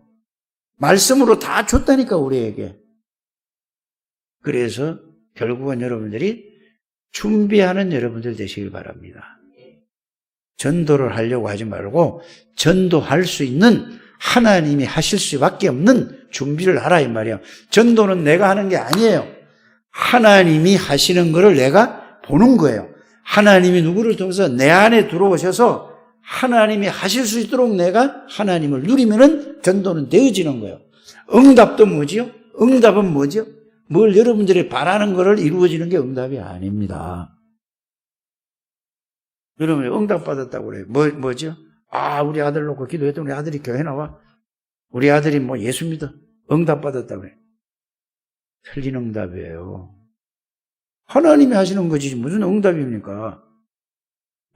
Speaker 1: 말씀으로 다 줬다니까, 우리에게. 그래서 결국은 여러분들이 준비하는 여러분들 되시길 바랍니다. 전도를 하려고 하지 말고 전도할 수 있는, 하나님이 하실 수밖에 없는 준비를 하라 이 말이에요. 전도는 내가 하는 게 아니에요. 하나님이 하시는 거를 내가 보는 거예요. 하나님이 누구를 통해서 내 안에 들어오셔서 하나님이 하실 수 있도록 내가 하나님을 누리면은 전도는 되어지는 거예요. 응답도 뭐지요? 응답은 뭐지요? 뭘 여러분들이 바라는 거를 이루어지는 게 응답이 아닙니다. 여러분이 응답 받았다고 그래요. 뭐죠? 우리 아들 놓고 기도했더니 우리 아들이 교회 나와. 우리 아들이 예수 믿어. 응답 받았다고 그래. 틀린 응답이에요. 하나님이 하시는 거지 무슨 응답입니까?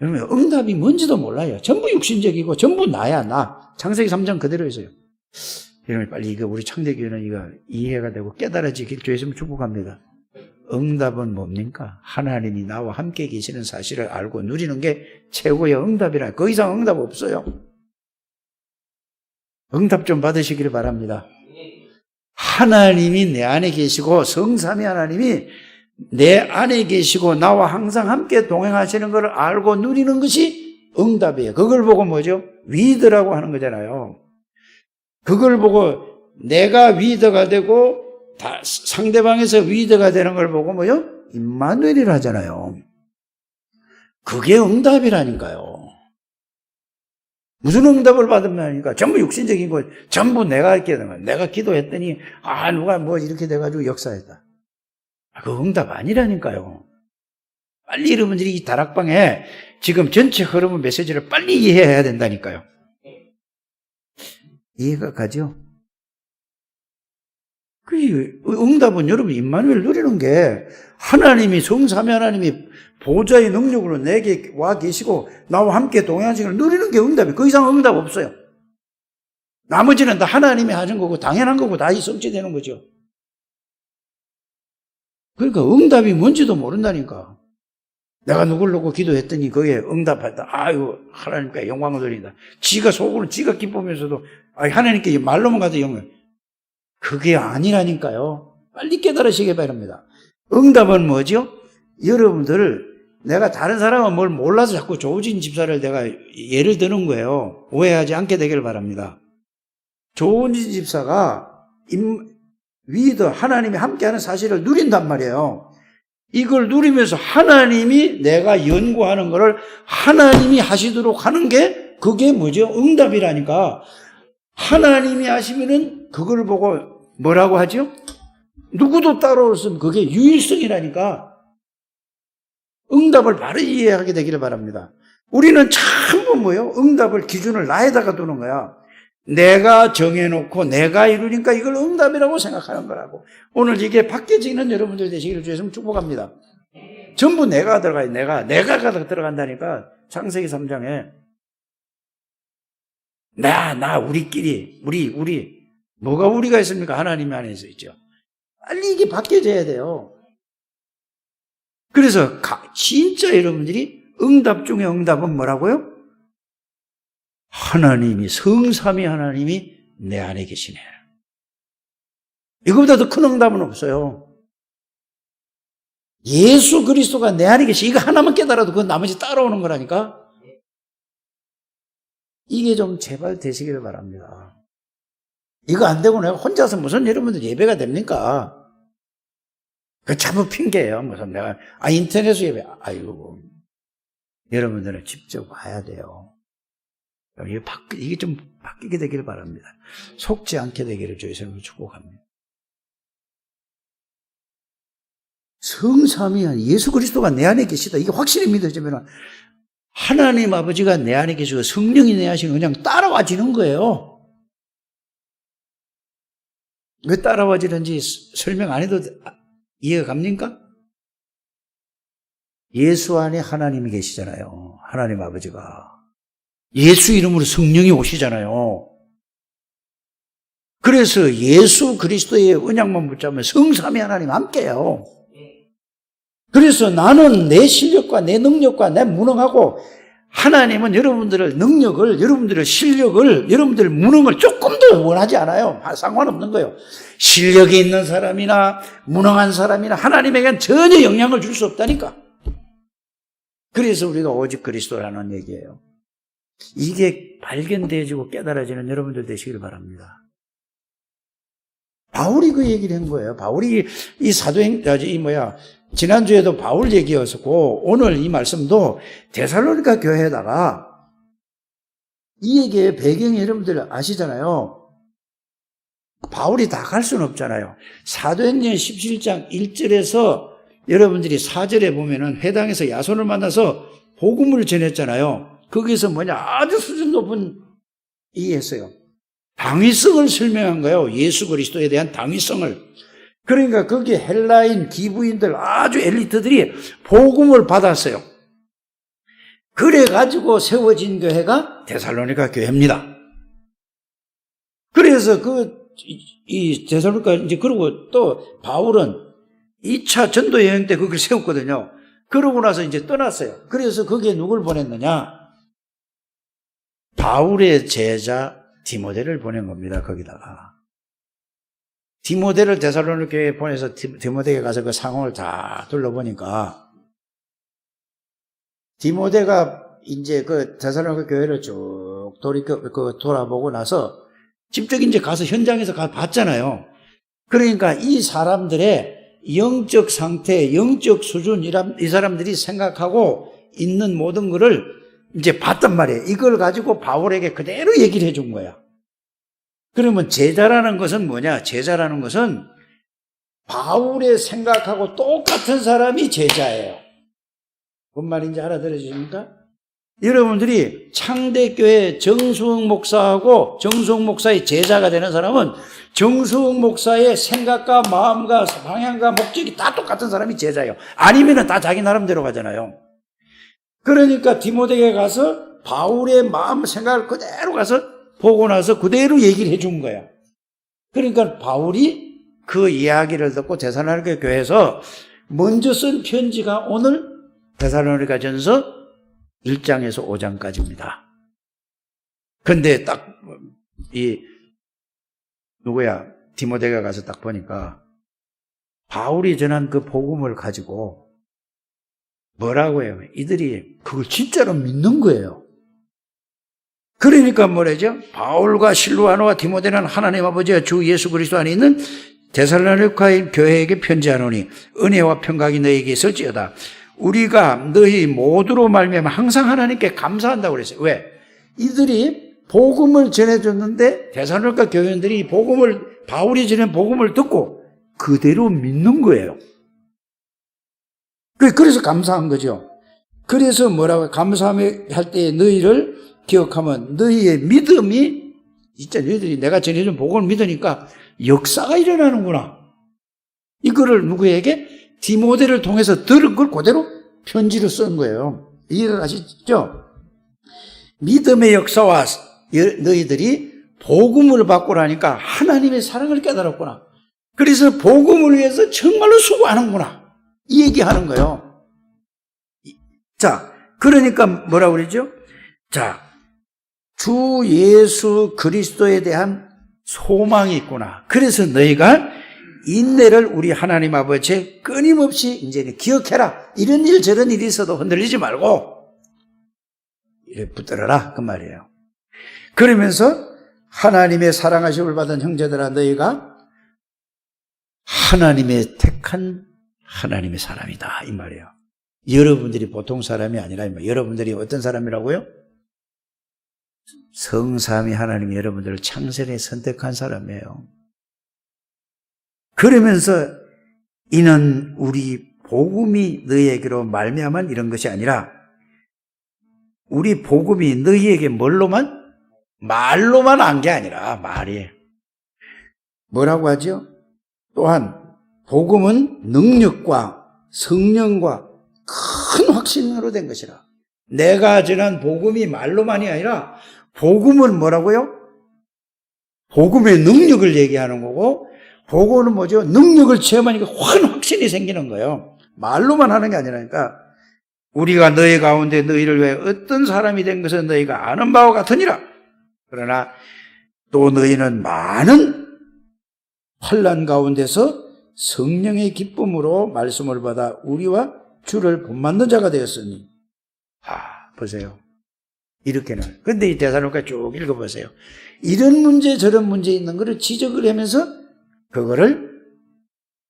Speaker 1: 여러분, 응답이 뭔지도 몰라요. 전부 육신적이고 전부 나야, 나. 창세기 3장 그대로 있어요. 여러분, 빨리 우리 창대교회는 이거 이해가 되고 깨달아지길 주였으면 축복합니다. 응답은 뭡니까? 하나님이 나와 함께 계시는 사실을 알고 누리는 게 최고의 응답이라. 그 이상 응답 없어요. 응답 좀 받으시기를 바랍니다. 하나님이 내 안에 계시고, 성삼위 하나님이 내 안에 계시고 나와 항상 함께 동행하시는 것을 알고 누리는 것이 응답이에요. 그걸 보고 뭐죠? 위더라고 하는 거잖아요. 그걸 보고 내가 위더가 되고 상대방에서 위더가 되는 걸 보고 뭐요? 임마누엘이라 하잖아요. 그게 응답이라니까요. 무슨 응답을 받으면니까 전부 육신적인 거, 전부 내가 이렇게 되는 거야. 내가 기도했더니 누가 이렇게 돼가지고 역사했다. 그 응답 아니라니까요. 빨리 여러분들이 이 다락방에 지금 전체 흐름의 메시지를 빨리 이해해야 된다니까요. 이해가 가죠? 그 응답은 여러분 임마누엘 누리는 게, 하나님이, 성삼위 하나님이 보좌의 능력으로 내게 와 계시고 나와 함께 동행하시는 걸 누리는 게 응답이에요. 그 이상 응답 없어요. 나머지는 다 하나님이 하신 거고 당연한 거고 다 성취되는 거죠. 그러니까 응답이 뭔지도 모른다니까. 내가 누굴 놓고 기도했더니 거기에 응답했다. 하나님께 영광을 돌린다. 지가 속으로 지가 기쁘면서도 하나님께 말로만 가도 영광. 그게 아니라니까요. 빨리 깨달으시기 바랍니다. 응답은 뭐죠? 여러분들, 내가 다른 사람은 뭘 몰라서 자꾸 조우진 집사를 내가 예를 드는 거예요. 오해하지 않게 되기를 바랍니다. 조우진 집사가 위더 하나님이 함께하는 사실을 누린단 말이에요. 이걸 누리면서 하나님이 내가 연구하는 거를 하나님이 하시도록 하는 게 그게 뭐죠? 응답이라니까. 하나님이 하시면은 그걸 보고 뭐라고 하죠? 누구도 따라올 수 없는 그게 유일성이라니까. 응답을 바로 이해하게 되기를 바랍니다. 우리는 전부 뭐예요? 응답을 기준을 나에다가 두는 거야. 내가 정해놓고 내가 이루니까 이걸 응답이라고 생각하는 거라고. 오늘 이게 바뀌어지는 여러분들 되시기를 주였으면 축복합니다. 전부 내가 들어가요. 내가 들어간다니까. 창세기 3장에 우리끼리 우리 뭐가 우리가 있습니까? 하나님 안에서 있죠. 빨리 이게 바뀌어져야 돼요. 그래서 진짜 여러분들이 응답 중에 응답은 뭐라고요? 하나님이, 성삼위 하나님이 내 안에 계시네. 이거보다 더 큰 응답은 없어요. 예수 그리스도가 내 안에 계시. 이거 하나만 깨달아도 그 나머지 따라오는 거라니까. 이게 좀 제발 되시기를 바랍니다. 이거 안 되고 내가 혼자서 무슨 여러분들 예배가 됩니까? 그 전부 핑계예요. 무슨 내가 인터넷으로 예배. 여러분들은 직접 와야 돼요. 이게 좀 바뀌게 되기를 바랍니다. 속지 않게 되기를 주의 이름으로 축복합니다. 성삼위 예수 그리스도가 내 안에 계시다. 이게 확실히 믿어지면 하나님 아버지가 내 안에 계시고 성령이 내 안에 그냥 따라와지는 거예요. 왜 따라와지는지 설명 안 해도 이해가 갑니까? 예수 안에 하나님이 계시잖아요. 하나님 아버지가. 예수 이름으로 성령이 오시잖아요. 그래서 예수 그리스도의 언약만 붙잡으면 성삼위 하나님 함께해요. 그래서 나는 내 실력과 내 능력과 내 무능하고 하나님은 여러분들의 능력을, 여러분들의 실력을, 여러분들의 무능을 조금 더 원하지 않아요. 상관없는 거예요. 실력이 있는 사람이나 무능한 사람이나 하나님에게는 전혀 영향을 줄 수 없다니까. 그래서 우리가 오직 그리스도라는 얘기예요. 이게 발견되어지고 깨달아지는 여러분들 되시길 바랍니다. 바울이 그 얘기를 한 거예요. 바울이 이 지난주에도 바울 얘기였었고, 오늘 이 말씀도 데살로니가 교회에다가 이 얘기의 배경이 여러분들 아시잖아요. 바울이 다 갈 수는 없잖아요. 사도행전 17장 1절에서 여러분들이 4절에 보면은 회당에서 야손을 만나서 복음을 전했잖아요. 거기서 아주 수준 높은 얘기했어요. 당위성을 설명한 거예요. 예수 그리스도에 대한 당위성을. 그러니까 거기에 헬라인, 기부인들 아주 엘리트들이 복음을 받았어요. 그래가지고 세워진 교회가 데살로니가 교회입니다. 그래서 이 데살로니가 이제 그러고 또 바울은 2차 전도 여행 때 그걸 세웠거든요. 그러고 나서 이제 떠났어요. 그래서 거기에 누굴 보냈느냐? 바울의 제자 디모데를 보낸 겁니다. 거기다가. 디모데를 데살로니가 교회에 보내서 디모데에 가서 그 상황을 다 둘러보니까 디모데가 이제 그 데살로니가 교회를 쭉 돌아보고 나서 직접 이제 가서 현장에서 봤잖아요. 그러니까 이 사람들의 영적 상태, 영적 수준, 이 사람들이 생각하고 있는 모든 거를 이제 봤단 말이에요. 이걸 가지고 바울에게 그대로 얘기를 해준 거야. 그러면 제자라는 것은 뭐냐? 제자라는 것은 바울의 생각하고 똑같은 사람이 제자예요. 뭔 말인지 알아들으십니까? 여러분들이 창대교회 정수흥 목사하고 정수흥 목사의 제자가 되는 사람은 정수흥 목사의 생각과 마음과 방향과 목적이 다 똑같은 사람이 제자예요. 아니면은 다 자기 나름대로 가잖아요. 그러니까 디모데에게 가서 바울의 마음 생각을 그대로 가서 보고 나서 그대로 얘기를 해준 거야. 그러니까 바울이 그 이야기를 듣고 데살로니가 교회에서 먼저 쓴 편지가 오늘 데살로니가전서 1장에서 5장까지입니다. 근데 딱 디모데가 가서 딱 보니까 바울이 전한 그 복음을 가지고 뭐라고 해요? 이들이 그걸 진짜로 믿는 거예요. 그러니까 뭐라죠? 바울과 실루아노와 디모데는 하나님 아버지와 주 예수 그리스도 안에 있는 데살로니가 교회에게 편지하노니 은혜와 평강이 너희에게 있을지어다. 우리가 너희 모두로 말미암아 항상 하나님께 감사한다고 그랬어요. 왜? 이들이 복음을 전해줬는데 데살로니가 교회원들이 바울이 전한 복음을 듣고 그대로 믿는 거예요. 그래서 감사한 거죠. 그래서 뭐라고 감사할 때 너희를 기억하면 너희의 믿음이 진짜 너희들이 내가 전해준 복음을 믿으니까 역사가 일어나는구나. 이거를 누구에게? 디모데를 통해서 들은 걸 그대로 편지로 쓴 거예요. 이해가 가시죠? 믿음의 역사와 너희들이 복음을 받고 나니까 하나님의 사랑을 깨달았구나. 그래서 복음을 위해서 정말로 수고하는구나. 이 얘기하는 거예요. 자, 그러니까 뭐라고 그러죠? 자, 주 예수 그리스도에 대한 소망이 있구나. 그래서 너희가 인내를 우리 하나님 아버지의 끊임없이 이제는 기억해라. 이런 일 저런 일이 있어도 흔들리지 말고 이래 붙들어라 그 말이에요. 그러면서 하나님의 사랑하심을 받은 형제들아 너희가 하나님의 택한 하나님의 사람이다 이 말이에요. 여러분들이 보통 사람이 아니라 여러분들이 어떤 사람이라고요? 성삼위 하나님이 여러분들을 창세에 선택한 사람이에요. 그러면서 이는 우리 복음이 너희에게로 말미암은 이런 것이 아니라 우리 복음이 너희에게 말로만 한 게 아니라 말이 뭐라고 하죠? 또한 복음은 능력과 성령과 큰 확신으로 된 것이라. 내가 전한 복음이 말로만이 아니라 복음은 뭐라고요? 복음의 능력을 얘기하는 거고, 복음은 뭐죠? 능력을 체험하니까 확신이 생기는 거예요. 말로만 하는 게 아니라니까. 우리가 너희 가운데 너희를 위해 어떤 사람이 된 것은 너희가 아는 바와 같으니라. 그러나 또 너희는 많은 환난 가운데서 성령의 기쁨으로 말씀을 받아 우리와 주를 본받는 자가 되었으니. 보세요. 이렇게는. 근데 이 데살로니가 쭉 읽어보세요. 이런 문제 저런 문제 있는 거를 지적을 하면서 그거를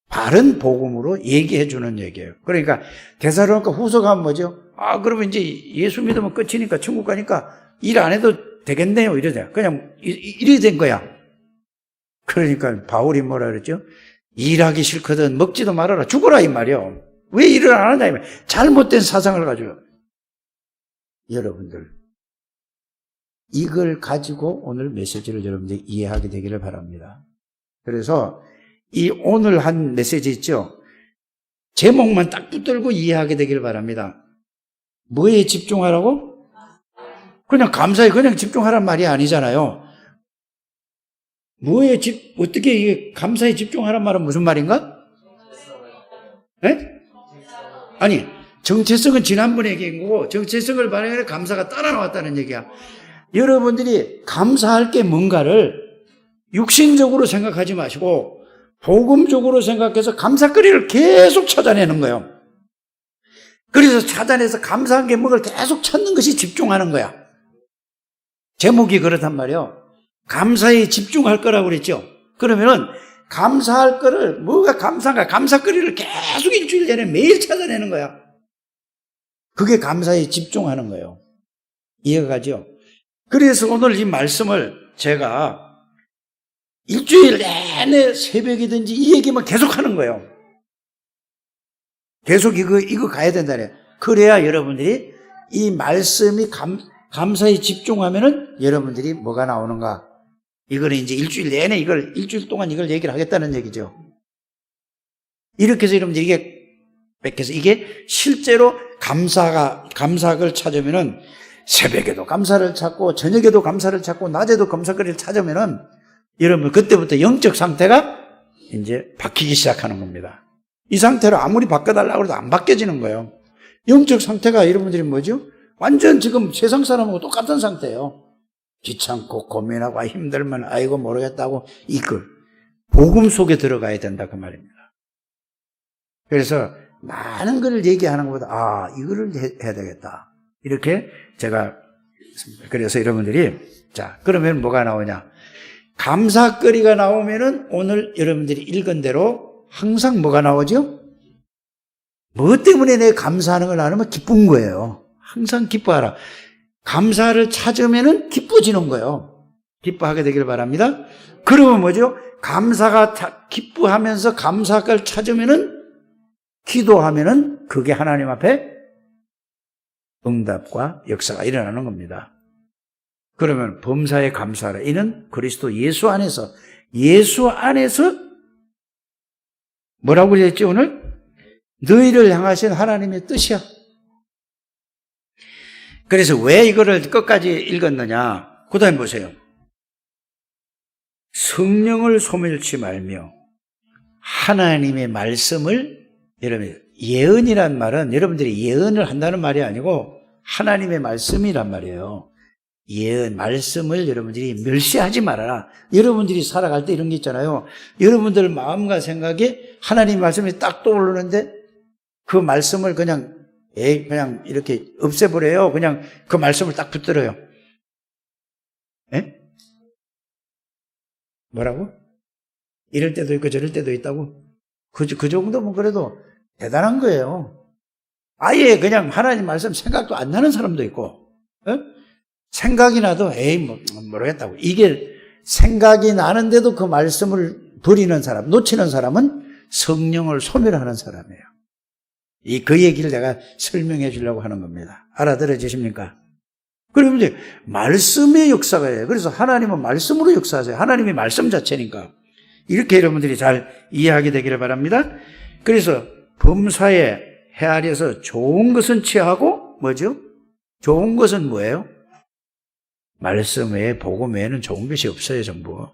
Speaker 1: 바른 복음으로 얘기해 주는 얘기예요. 그러니까 데살로니가 후서 가면 뭐죠? 그러면 이제 예수 믿으면 끝이니까 천국 가니까 일 안 해도 되겠네요. 이러자. 그냥 이래 된 거야. 그러니까 바울이 뭐라 그랬죠? 일하기 싫거든 먹지도 말아라. 죽어라 이 말이요. 왜 일을 안 하냐 이 말. 잘못된 사상을 가지고. 여러분들 이걸 가지고 오늘 메시지를 여러분들이 이해하게 되기를 바랍니다. 그래서 이 오늘 한 메시지 있죠? 제목만 딱 붙들고 이해하게 되기를 바랍니다. 뭐에 집중하라고? 그냥 감사에 그냥 집중하란 말이 아니잖아요. 어떻게 이게 감사에 집중하란 말은 무슨 말인가? 네? 아니, 정체성은 지난번에 얘기한 거고, 정체성을 반영해 감사가 따라 나왔다는 얘기야. 여러분들이 감사할 게 뭔가를 육신적으로 생각하지 마시고, 복음적으로 생각해서 감사거리를 계속 찾아내는 거예요. 그래서 찾아내서 감사한 게 뭔가를 계속 찾는 것이 집중하는 거야. 제목이 그렇단 말이에요. 감사에 집중할 거라고 그랬죠. 그러면은 감사할 거를 뭐가 감사한가 감사거리를 계속 일주일 내내 매일 찾아내는 거야. 그게 감사에 집중하는 거예요. 이해가 가죠? 그래서 오늘 이 말씀을 제가 일주일 내내 새벽이든지 이 얘기만 계속 하는 거예요. 계속 이거 가야 된다네. 그래야 여러분들이 이 말씀이 감사에 집중하면은 여러분들이 뭐가 나오는가? 이거는 이제 일주일 동안 이걸 얘기를 하겠다는 얘기죠. 이렇게 해서 여러분들 이게 실제로 감사를 찾으면은 새벽에도 감사를 찾고 저녁에도 감사를 찾고 낮에도 감사거리를 찾으면은 여러분 그때부터 영적 상태가 이제 바뀌기 시작하는 겁니다. 이 상태로 아무리 바꿔달라고 해도 안 바뀌어지는 거예요. 영적 상태가 여러분들이 뭐죠? 완전 지금 세상 사람하고 똑같은 상태예요. 귀찮고 고민하고 힘들면 아이고 모르겠다고 이걸 복음 속에 들어가야 된다 그 말입니다. 그래서 많은 걸 얘기하는 것보다 이거를 해야 되겠다. 이렇게 제가 그래서 여러분들이 자 그러면 뭐가 나오냐? 감사거리가 나오면은 오늘 여러분들이 읽은 대로 항상 뭐가 나오죠? 뭐 때문에 내가 감사하는 걸 안 하면 기쁜 거예요. 항상 기뻐하라. 감사를 찾으면은 기뻐지는 거예요. 기뻐하게 되길 바랍니다. 그러면 뭐죠? 기뻐하면서 감사를 찾으면은 기도하면은 그게 하나님 앞에 응답과 역사가 일어나는 겁니다. 그러면 범사에 감사하라. 이는 그리스도 예수 안에서 뭐라고 그랬지 오늘? 너희를 향하신 하나님의 뜻이야. 그래서 왜 이거를 끝까지 읽었느냐? 그 다음에 보세요. 성령을 소멸치 말며 하나님의 말씀을 여러분 예언이란 말은 여러분들이 예언을 한다는 말이 아니고 하나님의 말씀이란 말이에요. 예언, 말씀을 여러분들이 멸시하지 말아라. 여러분들이 살아갈 때 이런 게 있잖아요. 여러분들 마음과 생각에 하나님의 말씀이 딱 떠오르는데 그 말씀을 그냥 이렇게 없애버려요. 그냥 그 말씀을 딱 붙들어요. 에? 뭐라고? 이럴 때도 있고 저럴 때도 있다고? 그 정도면 그래도 대단한 거예요. 아예 그냥 하나님 말씀 생각도 안 나는 사람도 있고, 생각이 나도 모르겠다고. 이게 생각이 나는데도 그 말씀을 버리는 사람, 놓치는 사람은 성령을 소멸하는 사람이에요. 그 얘기를 내가 설명해 주려고 하는 겁니다. 알아들어지십니까? 그러면 이제 말씀의 역사가 해요. 그래서 하나님은 말씀으로 역사하세요. 하나님이 말씀 자체니까. 이렇게 여러분들이 잘 이해하게 되기를 바랍니다. 그래서 범사에 헤아려서 좋은 것은 취하고 뭐죠? 좋은 것은 뭐예요? 말씀 외에 복음 외에는 좋은 것이 없어요. 전부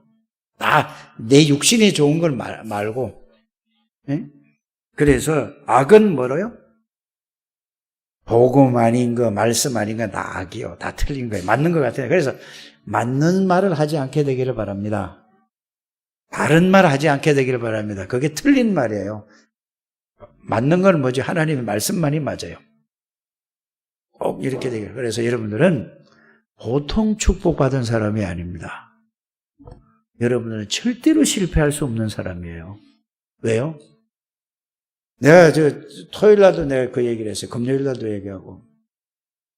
Speaker 1: 다 내 육신에 좋은 걸 말고. 네? 그래서 악은 뭐로요? 복음 아닌 거, 말씀 아닌 거 다 악이요. 다 틀린 거예요. 맞는 것 같아요. 그래서 맞는 말을 하지 않게 되기를 바랍니다. 다른 말 하지 않게 되기를 바랍니다. 그게 틀린 말이에요. 맞는 건 뭐지? 하나님의 말씀만이 맞아요. 꼭 이렇게 되기를. 그래서 여러분들은 보통 축복받은 사람이 아닙니다. 여러분들은 절대로 실패할 수 없는 사람이에요. 왜요? 내가 토요일 날도 내가 그 얘기를 했어요. 금요일 날도 얘기하고.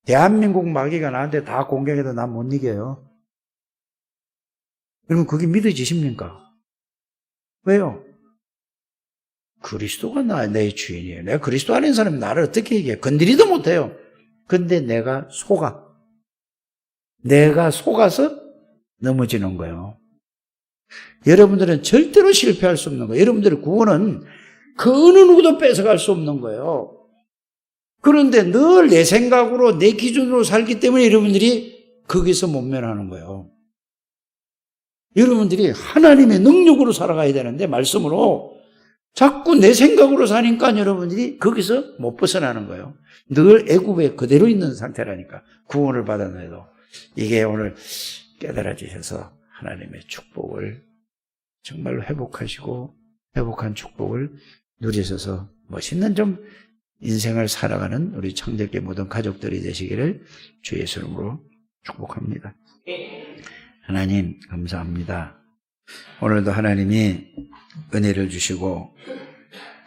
Speaker 1: 대한민국 마귀가 나한테 다 공격해도 난 못 이겨요. 여러분, 그게 믿어지십니까? 왜요? 그리스도가 내 주인이에요. 내가 그리스도 아닌 사람이 나를 어떻게 이겨요? 건드리도 못해요. 근데 내가 속아서 넘어지는 거예요. 여러분들은 절대로 실패할 수 없는 거예요. 여러분들의 구원은 그 어느 누구도 뺏어갈 수 없는 거예요. 그런데 늘 내 생각으로 내 기준으로 살기 때문에 여러분들이 거기서 못 면하는 거예요. 여러분들이 하나님의 능력으로 살아가야 되는데 말씀으로 자꾸 내 생각으로 사니까 여러분들이 거기서 못 벗어나는 거예요. 늘 애굽에 그대로 있는 상태라니까. 구원을 받았는데도. 이게 오늘 깨달아지셔서 하나님의 축복을 정말로 회복하시고 회복한 축복을 누리셔서 멋있는 좀 인생을 살아가는 우리 창절계 모든 가족들이 되시기를 주 예수 이름으로 축복합니다. 하나님 감사합니다. 오늘도 하나님이 은혜를 주시고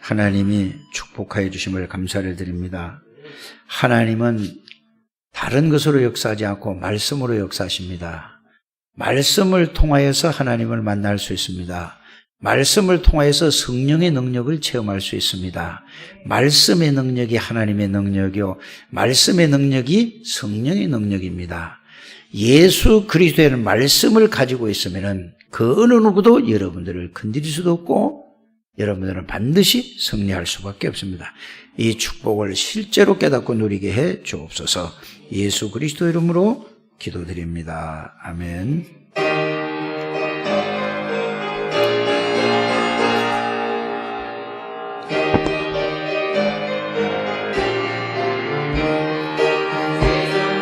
Speaker 1: 하나님이 축복하여 주심을 감사를 드립니다. 하나님은 다른 것으로 역사하지 않고 말씀으로 역사하십니다. 말씀을 통하여서 하나님을 만날 수 있습니다. 말씀을 통하여서 성령의 능력을 체험할 수 있습니다. 말씀의 능력이 하나님의 능력이요, 말씀의 능력이 성령의 능력입니다. 예수 그리스도의 말씀을 가지고 있으면 그 어느 누구도 여러분들을 건드릴 수도 없고 여러분들은 반드시 승리할 수밖에 없습니다. 이 축복을 실제로 깨닫고 누리게 해 주옵소서. 예수 그리스도 이름으로 기도드립니다. 아멘.